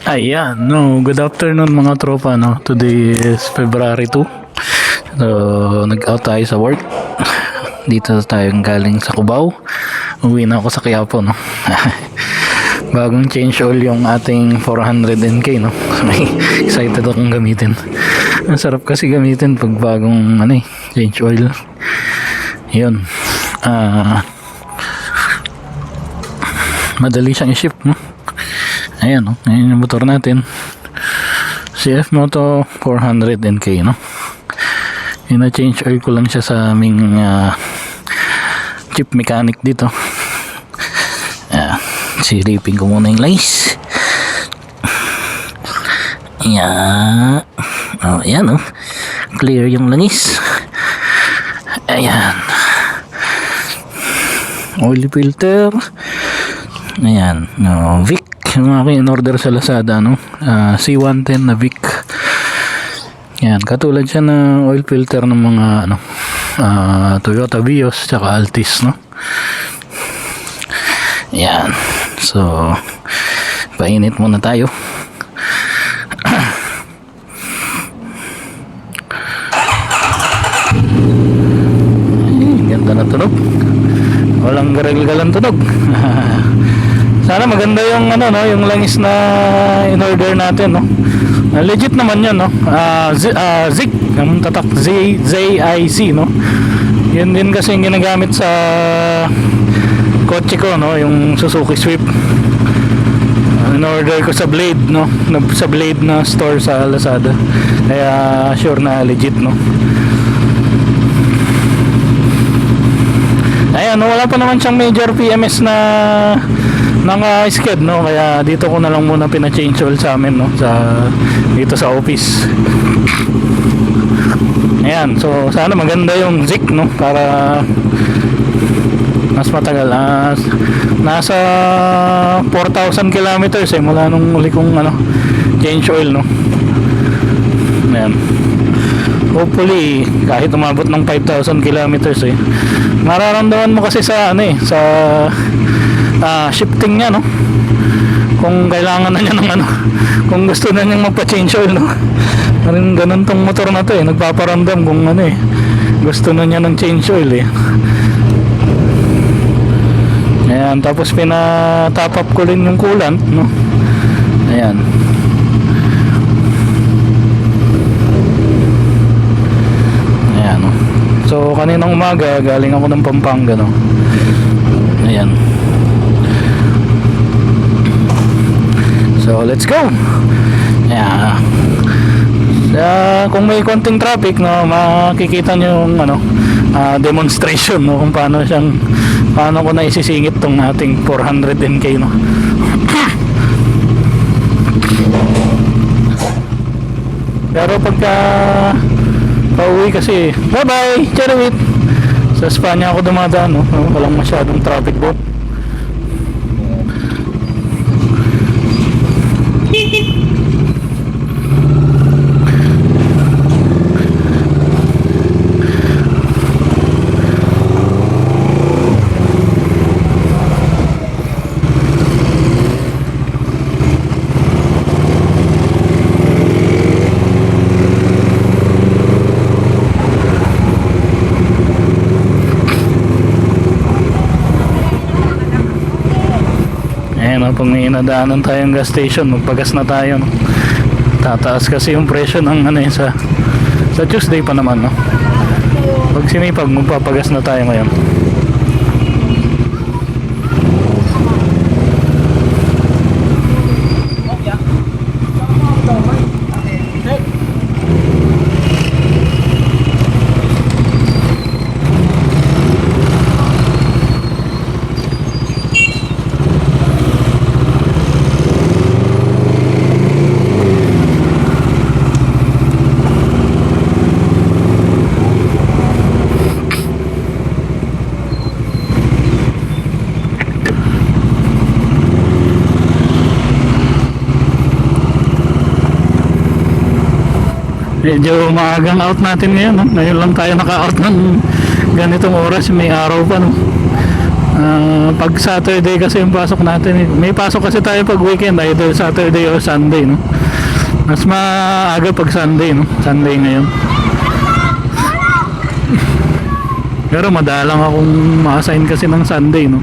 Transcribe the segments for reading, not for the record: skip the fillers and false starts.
Ayan, no, good afternoon mga tropa, no. Today is February 2. So, nag-out tayo sa work. Dito tayong galing sa Cubao. Uwi na ako sa Quiapo, no. Bagong change oil yung ating 400NK, no. Excited akong gamitin. Ang sarap kasi gamitin pag bagong change oil. Yun. Madali siyang i-ship, no. Ayan, no? Ayan yung motor natin. CF Moto 400NK, no? Ina-change oil ko lang siya sa aming chip mechanic dito. Silipin ko muna yung lace. Ayan. Oh, ayan, oh. Clear yung langis. Ayan. Oil filter. Ayan. No, Vic. Yung aking in-order sa Lazada, no? C110 na Vic. Yan, katulad siya na oil filter ng mga Toyota Vios tsaka Altis, no? Yan. So, painit muna tayo. Ay, ganda na tunog. Walang garil-galang tunog. Sana maganda yung yung langis na in-order natin, no. Legit naman 'yun, no. Zik, ang tatak ZIC, no. Yun din kasi yung ginagamit sa kotse ko, no, yung Suzuki Swift. In-order ko sa Blade, no. Sa Blade na store sa Lazada. Kaya sure na legit, no. Ayan, no, wala pa naman siyang major PMS na sked, no, kaya dito ko na lang muna pina-change oil sa amin, no, dito sa office. Ayan, so sana maganda yung Zik, no, para mas matagal. Nasa 4,000 kilometers mula nung uli kong change oil, no. Ayan, hopefully kahit umabot ng 5,000 kilometers mararamdaman mo kasi sa shifting niya, no, kung kailangan na niya ng kung gusto na niyang magpa-change oil, no. Parang ganun tong motor na to, nagpaparamdam kung gusto na niya ng change oil, Ayan, tapos pina-top up ko rin yung coolant, no. Ayan. Ayan, no. So kaninang umaga galing ako ng Pampanga, no. Ayan. So let's go. Yeah. Kung may konting traffic, no, makikita nyo yung demonstration, no, kung paano ko na isisingit tong ating 400NK, no. Pero pagka pauwi kasi, bye bye, Cherwit, sa Espanya ako dumadaan, no, walang masyadong traffic doon. Pag may inadaanan tayong gas station, magpagas na tayo, no? Tataas kasi yung presyo ng sa Tuesday pa naman, no? Pag sinipag, magpapagas na tayo ngayon. Medyo maagang out natin ngayon, no? Ngayon lang tayo naka-out ng ganitong oras, may araw pa, no? Pag Saturday kasi yung pasok natin eh. May pasok kasi tayo pag weekend, either Saturday or Sunday, no? Mas maaga pag Sunday, no? Sunday ngayon. Pero madalang akong ma-assign kasi ng Sunday, no?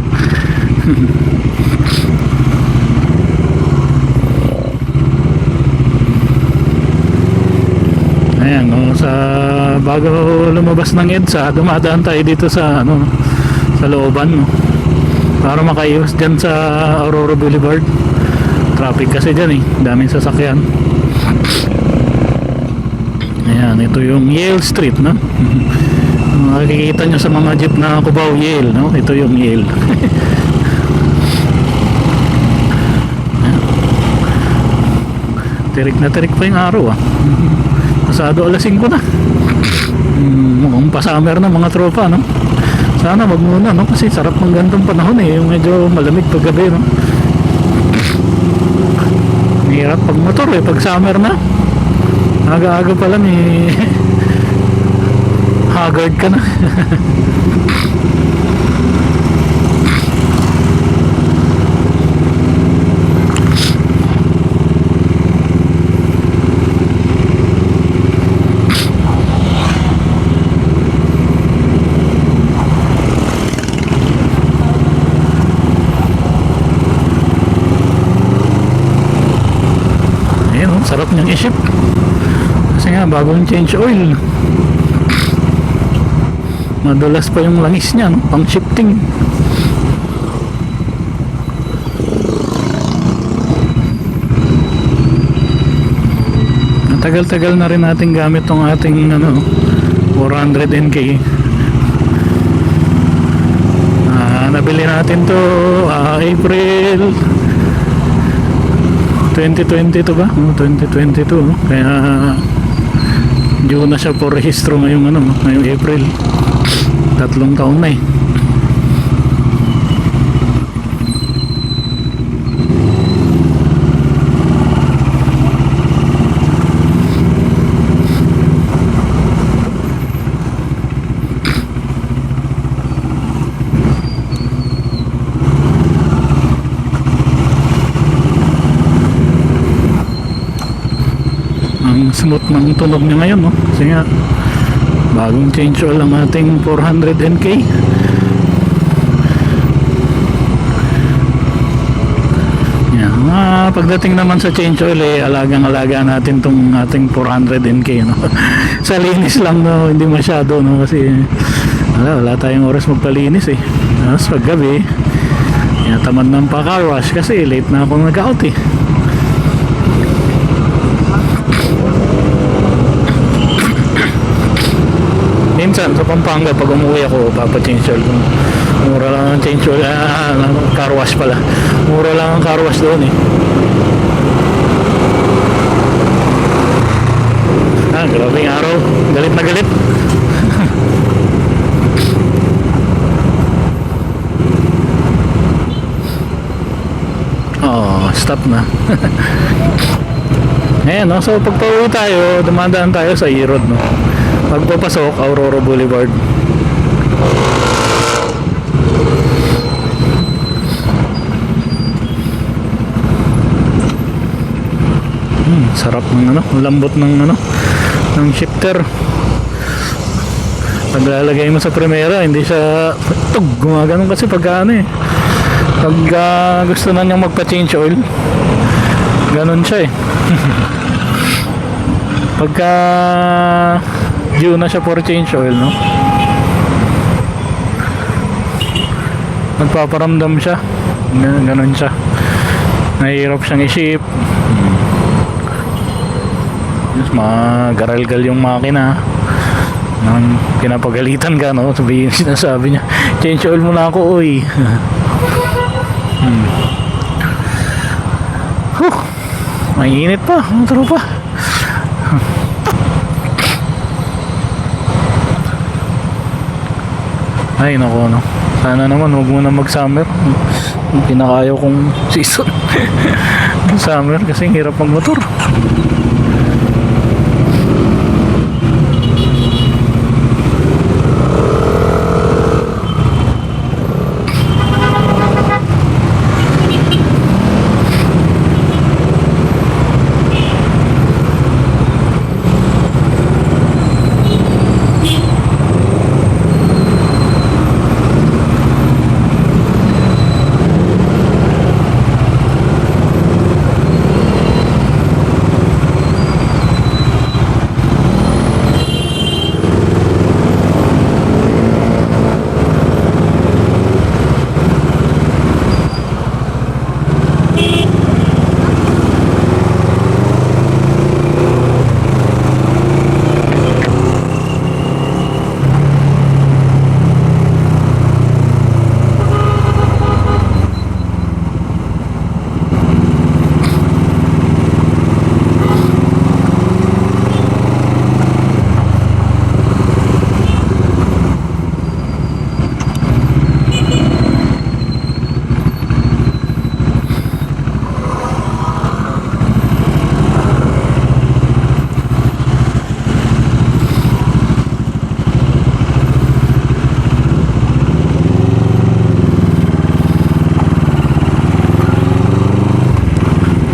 Ayan, no? Bago lumabas ng EDSA, dumadaan tayo dito sa ano, sa looban, no? Para makaiwas dyan sa Aurora Boulevard. Traffic kasi dyan eh, daming sasakyan. Ayan, ito yung Yale Street, no? Makikita nyo sa mga jeep na Cubao Yale, no? Ito yung Yale. Tirik na tirik pa yung araw, ah. Pasado alas 5 na. Mukhang pa-summer na mga tropa, no? Sana wag muna, no? Kasi sarap ng gantong panahon eh. Yung medyo malamig pag gabi, no? Hirap pag motor eh. Pag summer na, aga-aga pa lang eh. Haggard ka na. Sarap niyang i-ship kasi nga bagong change oil, madulas pa yung langis niya, no? Pang shifting. Tagal-tagal na rin natin gamit tong ating ano, 400NK. Nabili natin to April 2022 ba? 2022, no? Kaya due na siya for rehistro ngayong ano, ngayong April. 3 taon na eh. Smooth ng tunog niya ngayon, no? Kasi nga bagong change oil ang ating 400NK. Yan. Pagdating naman sa change oil eh, alagang-alaga natin tong ating 400NK, no? Sa linis lang, no? Hindi masyado, no? Kasi wala tayong oras magpalinis eh. Tapos paggabi tamad ng pa-car wash kasi late na akong nag-out eh. Minsan sa Pampanga pag umuwi ako papa-change oil. Mura lang ang change oil, car wash pala. Mura lang ang car wash doon eh. Grabe yung araw, galit na galit. Stop na. Ayan, no? So pag pauwi tayo, dumadaan tayo sa E-Road, no? Pagpapasok, Aurora Boulevard. Sarap ng ano, lambot ng ano, ng shifter. Pag lalagay mo sa primera, hindi siya gumaganon kasi pag ano eh. Pag gusto na niyang magpa-change oil, ganon siya eh. Pagka due na siya for change oil, no? Nagpaparamdam siya. Ganon siya. Nahihirap siyang i-ship. Magaral-gal yung makina. Nang pinapagalitan ka, no? Sinasabi niya, change oil muna ako, oy. May init pa, ang tropa. Ay nako, no. Sana naman huwag muna mag-summer. Pinakayaw kong season. Summer kasi hirap mag-motor.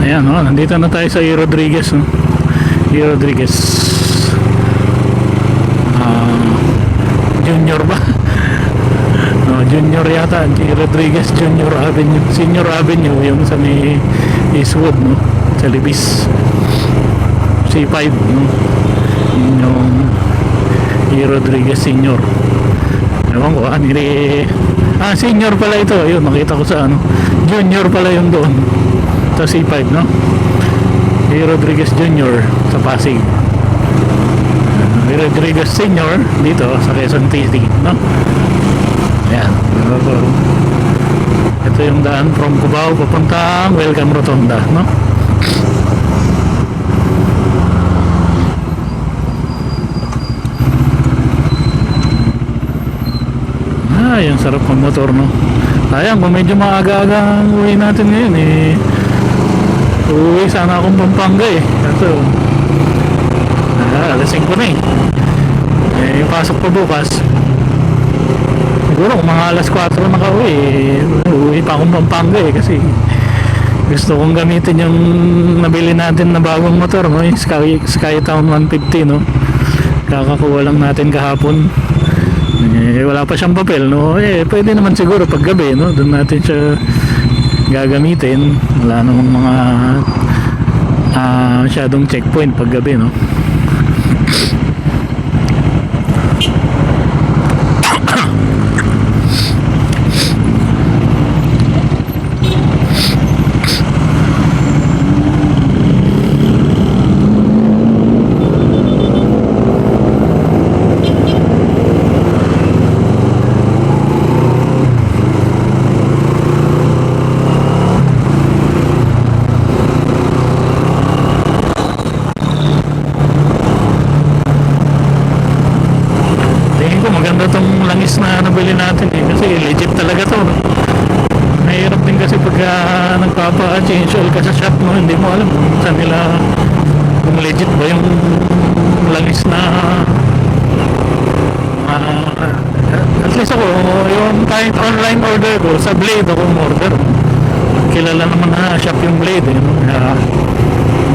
Ayan, no? Nandito na tayo sa E. Rodriguez, no? E. Rodriguez. Junior ba? No, Junior yata. E. Rodriguez Junior Avenue. Senior Avenue, yung sa may Eastwood, no? Sa Libis. C5, no? Yun yung E. Rodriguez Senior. Ewan ko, senior pala ito. Ayun, nakita ko sa ano. Junior pala yung doon. Sa C5, no? E. Rodriguez Junior sa Pasig. E. Rodriguez Senior dito sa Quezon City, no? Ayan. Ito yung daan from Cubao papuntang Welcome Rotonda, no? Yung sarap ng motor, no? Sayang kung medyo maaga-aga ang uwi natin ngayon, eh. Uuwi sana akong Pampanga, eh. Kaso alas 5 na, eh. Yung pasok ko bukas, siguro kung mga alas 4 nakauwi, eh, uuwi pa akong Pampanga, eh. Kasi gusto kong gamitin yung nabili natin na bagong motor, no? Yung Skytown 150, no? Kakakuha lang natin kahapon. Wala pa siyang papel, no? Pwede naman siguro pag gabi, no? Doon natin siya gagamitin. Wala namang mga masyadong checkpoint pag gabi, no? Maganda tong langis na nabili natin, eh, kasi legit talaga to. Mahirap din kasi pag nagpapa-change oil ka sa shop, no? Hindi mo alam kung saan nila, kung legit ba yung langis na at least ako, yung kahit online order ko sa Blade ako order, kilala naman na shop yung Blade, eh, no?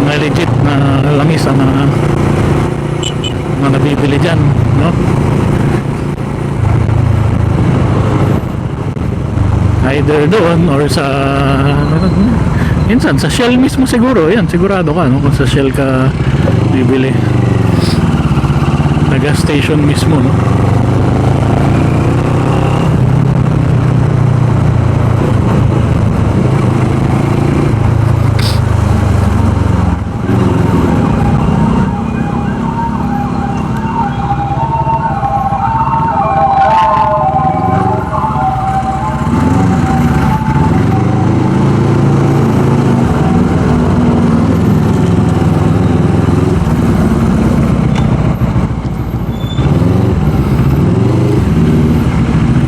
Mga legit na langis na nabibili dyan, no? Either doon or sa minsan sa Shell mismo siguro. Yan, sigurado ka, no? Kung sa Shell ka bibili, sa gas station mismo, no?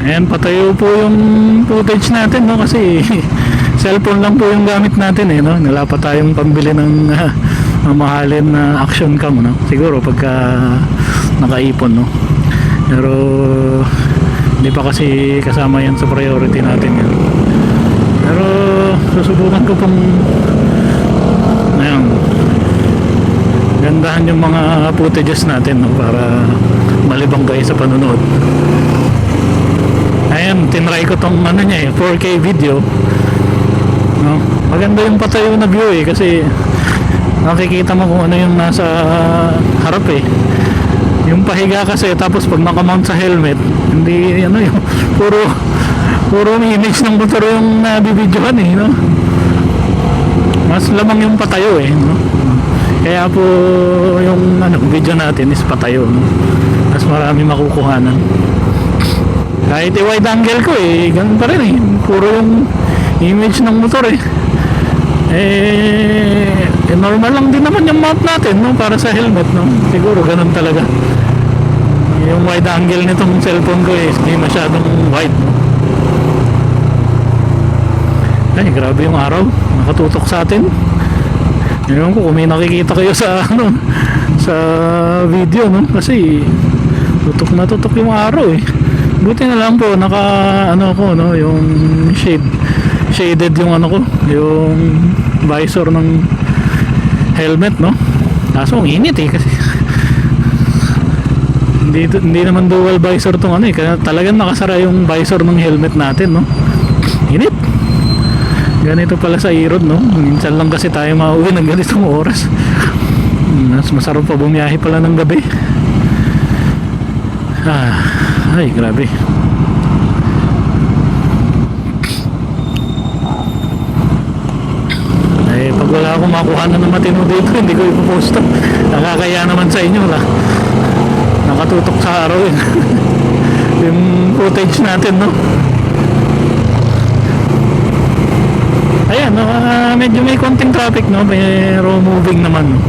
Ayan, patayo po yung footage natin, no? Kasi cellphone lang po yung gamit natin, eh, no? Wala pa tayong pambili ng mahalin na action cam, no? Siguro pagka nakaipon, no? Pero hindi pa kasi kasama yan sa priority natin, yan. Pero susubukan ko pong ayan, gandahan yung mga footages natin, no? Para malibang kayo sa panonood. Ayan, tinry ko tong ano niya, 4K video, no? Maganda yung patayo na view, eh, kasi nakikita mo kung ano yung nasa harap, eh. Yung pahiga kasi, tapos pag nakamount sa helmet, hindi ano yung puro image ng motor yung nabibidyohan, eh, no? Mas lamang yung patayo, eh, no? Kaya po yung video natin is patayo, no? Mas marami makukuhanan. Kahit i-wide angle ko, eh, ganun pa rin, eh. Puro yung image ng motor, eh. Normal lang din naman yung mount natin, no? Para sa helmet, no? Siguro ganun talaga. Yung wide angle nitong cellphone ko, eh, hindi masyadong wide, no? Ay, grabe yung araw. Nakatutok sa atin. Ngayon ko kung may nakikita kayo sa sa video, no? Kasi tutok na tutok yung araw, eh. Buti na lang po naka ko, no, yung shaded yung ano ko, yung visor ng helmet, no? Kaso ang init eh, kasi hindi naman dual visor tong ano eh, kaya talagang nakasara yung visor ng helmet natin, no? Init. Ganito pala sa Irod, no? Minsan lang kasi tayo mauwi ng ganitong oras. Mas masarap pa bumiyahe pala ng gabi. Ay, grabe. Pag wala akong makuha na ng matino dito, hindi ko ipoposto. Nakakaya naman sa inyo la. Nakatutok sa araw yun. Yung footage natin, no? Ayan, no, medyo may konting traffic, no? Pero moving naman, no?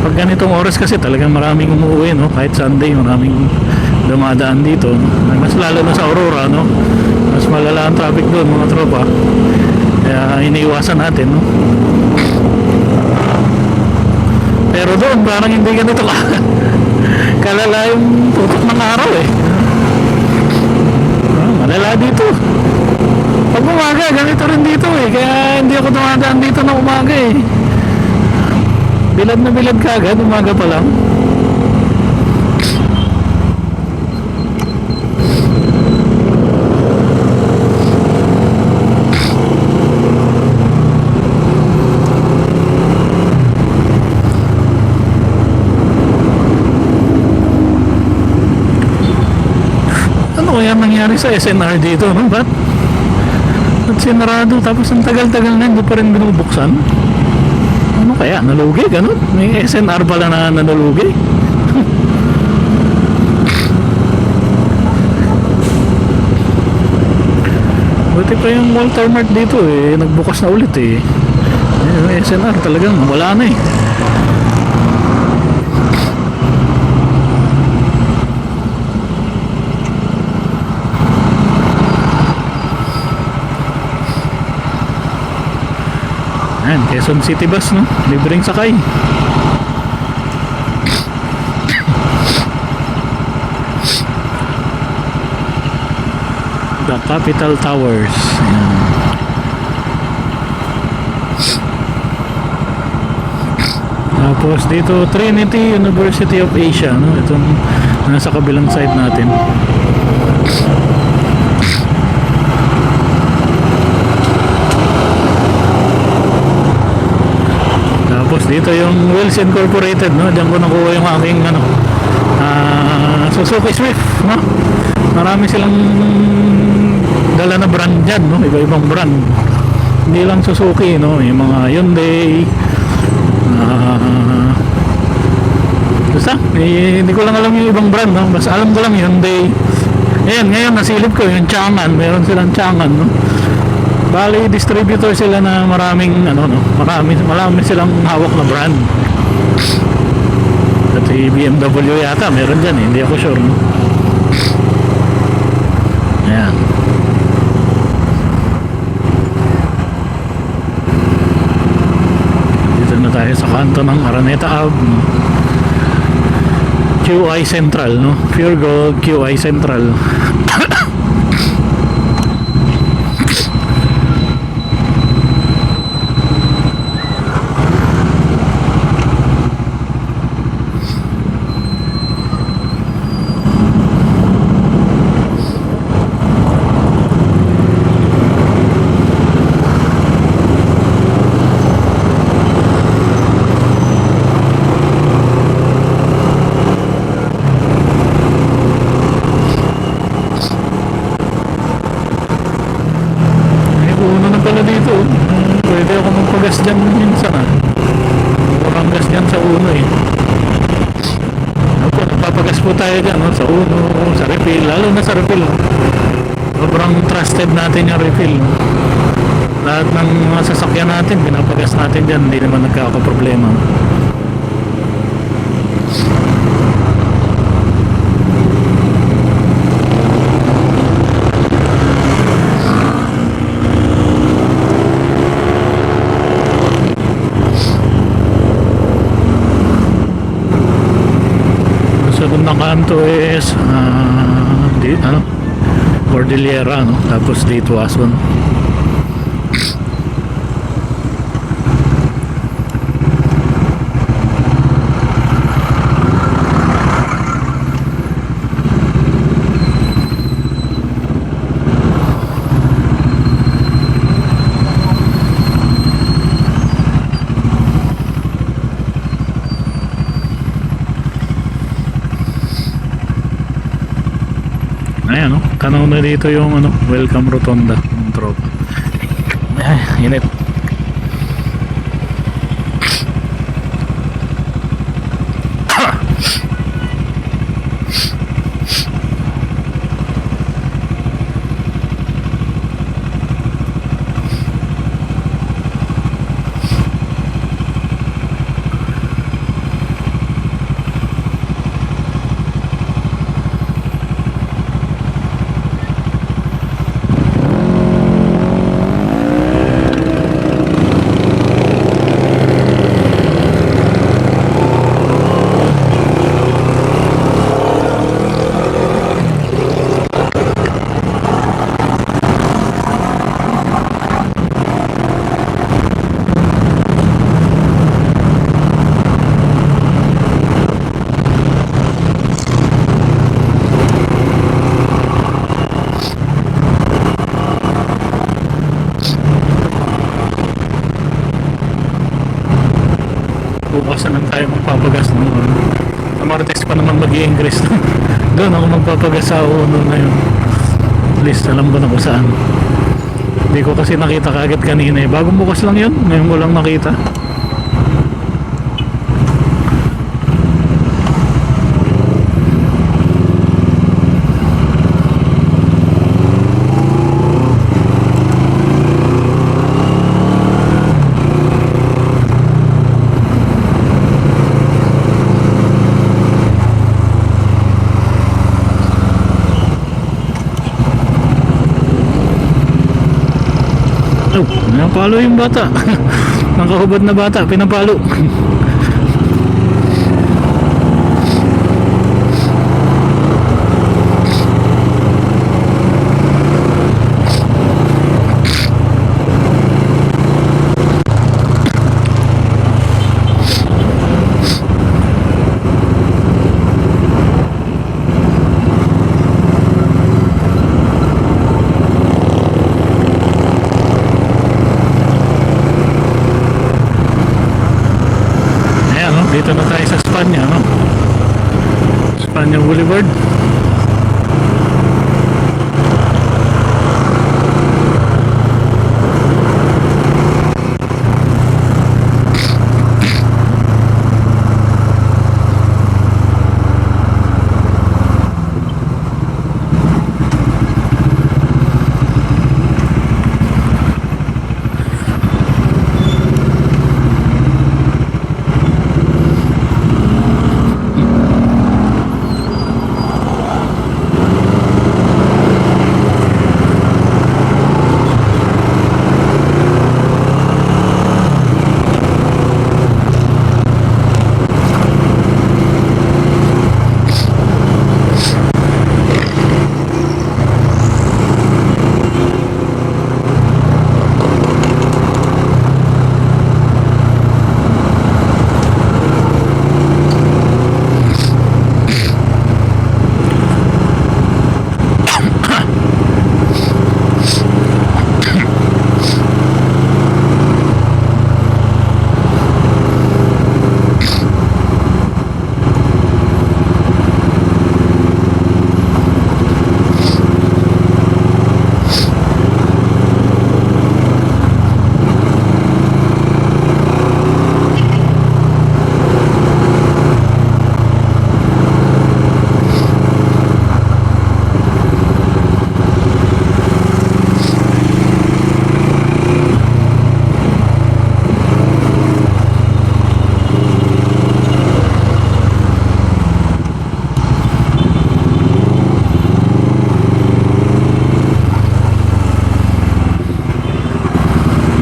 Pag ganitong oras kasi talagang maraming umuwi, no? Kahit Sunday, maraming dumadaan dito, no? Mas lalo na sa Aurora, no? Mas malala ang traffic doon, mga tropa. Kaya iniiwasan natin, no? Pero doon parang hindi ganito kalala yung tutok ng araw eh. Malala dito. Pag umaga ganito rin dito eh, kaya hindi ako dumadaan dito na umaga eh. Bilad na bilad kagad, umaga pa lang. Kaya nangyari sa SNR dito, no? Ba't sinarado tapos ang tagal-tagal na hindi pa rin binubuksan? Ano kaya? Nalugi? Ganun? May SNR pala na nalugi? Buti pa yung Walter Mart dito eh, nagbukas na ulit eh. Yung SNR talagang wala na eh. Ayan, Quezon City Bus, no? Libreng sakay. The Capital Towers. Ayan. Tapos dito Trinity University of Asia, no? Itong nasa kabilang side natin. Tapos dito yung Wells Incorporated, no? Diyan ko nakuha yung aking ano, Suzuki Swift, no? Marami silang dala na brand dyan, no? Iba-ibang brand. Hindi lang Suzuki, no? Yung mga Hyundai, basta, hindi ko lang alam yung ibang brand, no? Basta alam ko lang Hyundai. Ayan, ngayon nasilip ko yung Changan, meron silang Changan, no? Bali, distributor sila na maraming ano, no? Marami silang hawak na brand. At BMW yata meron dyan eh, hindi ako sure, no? Ayan. Dito na tayo sa kanto ng Araneta Ave, no? QI Central, no? Pure Gold QI Central. Pwede ako magpagas dyan minsan Parang gas dyan sa uno eh. Ako, nagpapagas po tayo dyan, no? Sa uno, sa refill, lalo na sa refill, no? Sobrang trusted natin yung refill, no? Lahat ng mga sasakyan natin, pinapagas natin dyan, hindi naman nagkakaproblema. Sa kanto is Cordillera, no? Tapos dito Ason. Ayan, no? Tanaw na dito yung ano, welcome rotonda ng tropa. Ay, init. Bukas na lang tayo magpapagas no? Sa Martes pa naman mag-i-increase no? Doon ako magpapagas sa uno na yun. At least alam ko na kung saan. Hindi ko kasi nakita kagad kanina eh. Bagong bukas lang yun, ngayon ko lang nakita. Oh, pinapalo yung bata. Nakahubad na bata, pinapalo. Dito na tayo sa Espanya, no? Espanya Boulevard.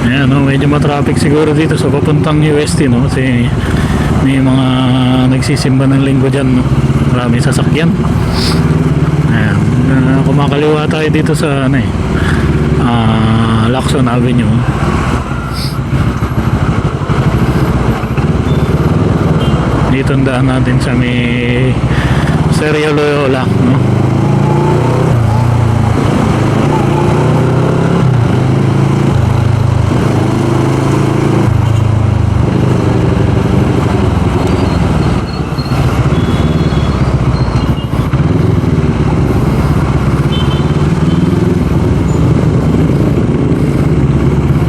Ayan, no, medyo matraffic siguro dito sa papuntang UST, no? Kasi may mga nagsisimba ng linggo dyan, no? Maraming sasakyan. Ayan, kumakaliwa tayo dito sa ano Lacson Avenue. Dito ang daan natin sa may Sergio Loyola, no?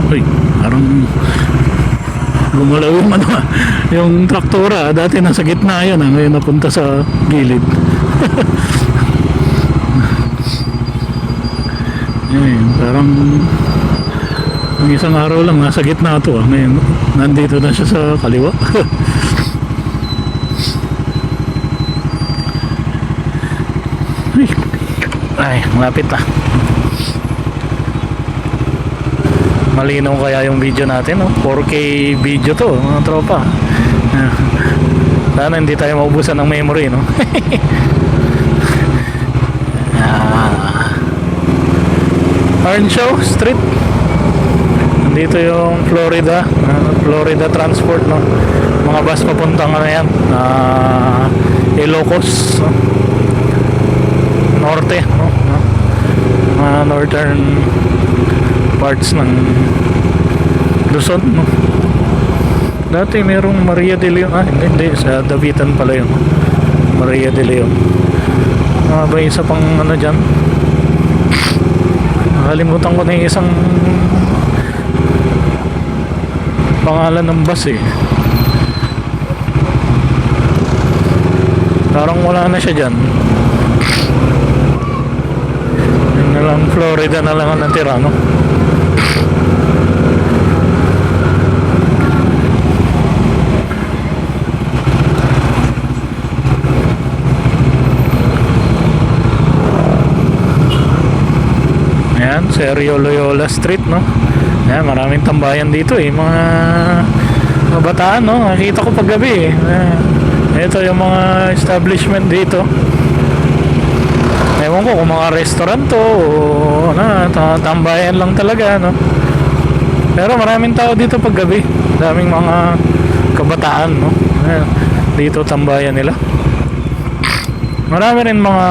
Uy, parang gumalaw yung ano, yung traktora. Dati nasa gitna yan, ngayon napunta sa gilid. Ayun, parang ang isang araw lang nasa gitna ito, ngayon nandito na siya sa kaliwa. Ay, malapit na. Malinaw kaya yung video natin, no? 4K video to, mga tropa. Sana hindi tayo maubusan ng memory, no? Earnshaw Street. Nandito yung Florida, Florida Transport, no? Mga bus papuntang ano yan, Ilocos, no? Norte, no? Mga northern parts ng Luzon, no? Dati merong Maria de Leon, hindi sa Davitan pala yun, Maria de Leon. Ba isa pang ano dyan, nakalimutan ko na yung isang pangalan ng bus eh. Parang wala na siya dyan. Yun na lang, Florida na lang ang natira, no? Ayan, Sergio Loyola Street, no? Ayan, maraming tambayan dito eh, mga bataan, no? Nakita ko pag gabi eh. Ito yung mga establishment dito. Ewan ko kung mga restaurant to o ano, tambayan lang talaga, no? Pero maraming tao dito pag gabi. Daming mga kabataan, no? Ayan, dito tambayan nila. Marami rin mga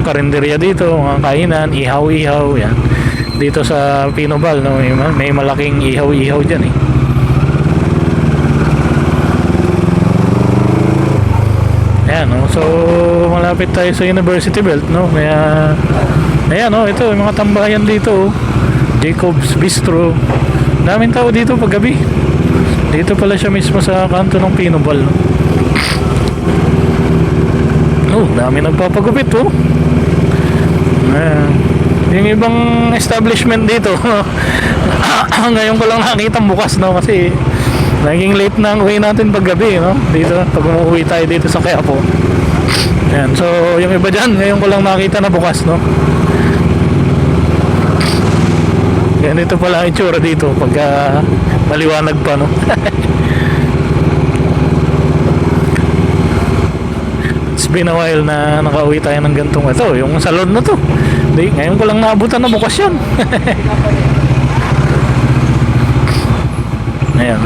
karinderya dito, mga kainan, ihaw-ihaw, yan. Dito sa Pinobal, no, may malaking ihaw-ihaw dyan eh. Ayan, no, so malapit tayo sa University Belt, no, kaya ayan, no, ito, yung mga tambayan dito, Jacob's Bistro. Daming tao dito pag gabi. Dito pala siya mismo sa kanto ng Pinobal, no. Oh, dami nagpapagupit, oh. Yung ibang establishment dito ngayon ko lang nakita bukas, no, kasi naging late na ang uwi natin pag gabi, no, dito pag umuwi tayo dito sa Quiapo. Ayan, so yung iba dyan ngayon ko lang nakita na bukas, no. Yan, ito pala ang itsura dito pag maliwanag pa, no. It's been a while na nakauwi tayo ng gantong ito, yung salon na to. Di, ngayon ko lang naabutan na bukas yan. Ayan.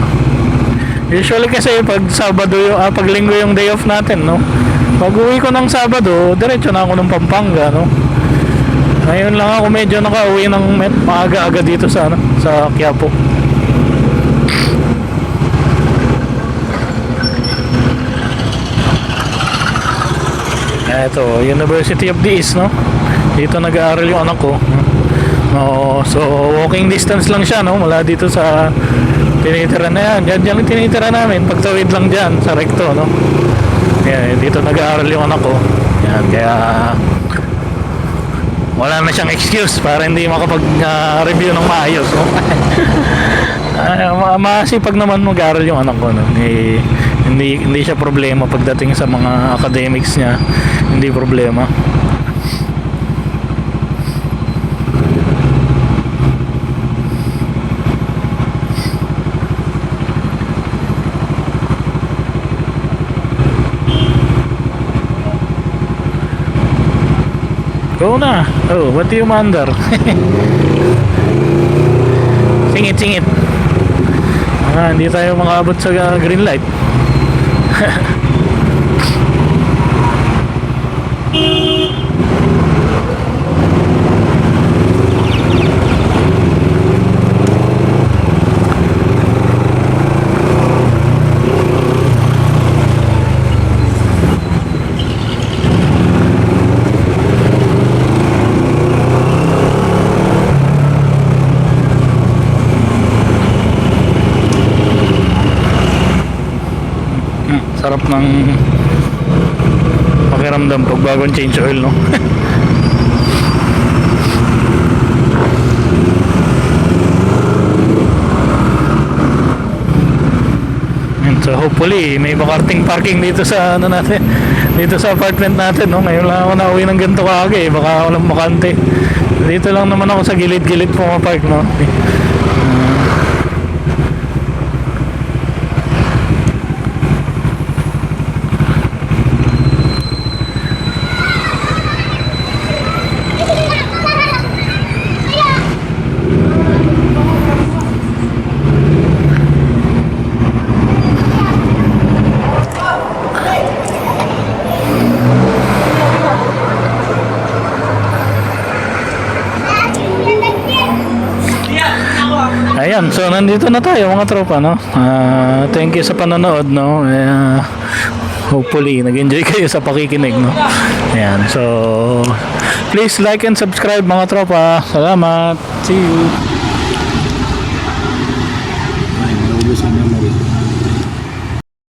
Usually kasi pag Sabado, pag Linggo yung day off natin, no? Pag uwi ko ng Sabado, diretso na ako ng Pampanga, no? Ngayon lang ako medyo nakauwi ng maaga-aga dito sa, ano, sa Quiapo. Ito, University of the East, no? Dito nag-aaral yung anak ko. No, so walking distance lang siya, no? Mula dito sa tinitira na yan. Diyan yung tinitira namin. Pagtawid lang dyan sa recto, no? Yan, dito nag-aaral yung anak ko. Yan, kaya wala na siyang excuse para hindi makapag-review ng maayos, no? Masipag naman mag-aaral yung anak ko, no? Hindi siya problema pagdating sa mga academics niya. Hindi problema. Go na. Oh, what do you mandar? Singit. Hindi tayo makaabot sa green light. Sarap ng pakiramdam pag bagong change oil, no? And so hopefully may bakarting parking dito sa ano natin, dito sa apartment natin, no? Ngayon lang ako nauwi ng ganito kaagi, baka walang makante. Dito lang naman ako sa gilid-gilid pumapark, no? Ayan, so nandito na tayo mga tropa, no? Thank you sa panonood, no? Hopefully nag-enjoy kayo sa pakikinig, no? Ayan, so please like and subscribe mga tropa. Salamat. See you.